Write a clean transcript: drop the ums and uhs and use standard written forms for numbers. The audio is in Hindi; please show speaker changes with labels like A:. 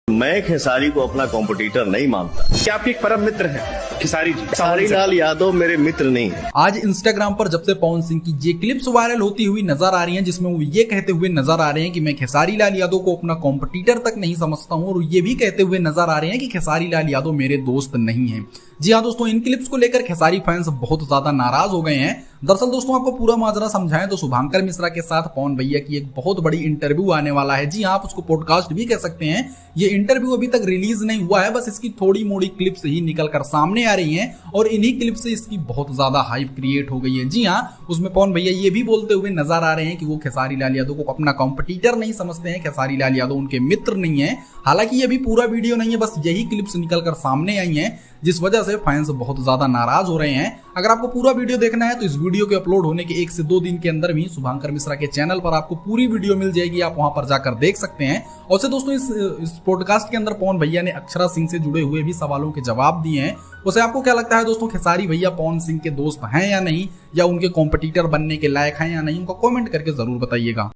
A: मैं खेसारी को अपना कॉम्पिटिटर नहीं मानता।
B: क्या आपके एक परम मित्र हैं खेसारी जी?
A: खेसारी लाल यादव मेरे मित्र नहीं है।
C: आज इंस्टाग्राम पर जब से पवन सिंह की ये क्लिप्स वायरल होती हुई नजर आ रही हैं, जिसमें वो ये कहते हुए नजर आ रहे हैं कि मैं खेसारी लाल यादव को अपना कॉम्पिटिटर तक नहीं समझता हूं, और ये भी कहते हुए नजर आ रहे हैं कि खेसारी लाल यादव मेरे दोस्त नहीं है। जी हाँ दोस्तों, इन क्लिप्स को लेकर खेसारी फैंस बहुत ज्यादा नाराज हो गए हैं। दरअसल दोस्तों, आपको पूरा माजरा समझाएं तो शुभांकर मिश्रा के साथ पवन भैया की एक बहुत बड़ी इंटरव्यू आने वाला है। जी हाँ, आप उसको पॉडकास्ट भी कह सकते हैं। ये इंटरव्यू अभी तक रिलीज नहीं हुआ है, बस इसकी थोड़ी मोड़ी क्लिप्स ही निकल कर सामने आ रही हैं, और इन्हीं क्लिप से इसकी बहुत ज्यादा हाइप क्रिएट हो गई है। जी हाँ, उसमें पवन भैया ये भी बोलते हुए नजर आ रहे हैं कि वो खेसारी लाल यादव को अपना कॉम्पिटिटर नहीं समझते हैं, खेसारी लाल यादव उनके मित्र नहीं है। हालांकि ये भी पूरा वीडियो नहीं है, बस यही क्लिप्स निकल कर सामने आई हैं, जिस वजह से फैंस बहुत ज्यादा नाराज हो रहे हैं। अगर आपको पूरा वीडियो देखना है तो इस वीडियो के अपलोड होने के 1 से 2 दिन के अंदर भी शुभांकर मिश्रा के चैनल पर आपको पूरी वीडियो मिल जाएगी, आप वहां पर जाकर देख सकते हैं। और से दोस्तों, इस पॉडकास्ट के अंदर पवन भैया ने अक्षरा सिंह से जुड़े हुए भी सवालों के जवाब दिए हैं। उसे आपको क्या लगता है दोस्तों, खेसारी भैया पवन सिंह के दोस्त हैं या नहीं, या उनके कॉम्पिटिटर बनने के लायक हैं या नहीं, उनको कमेंट करके जरूर बताइएगा।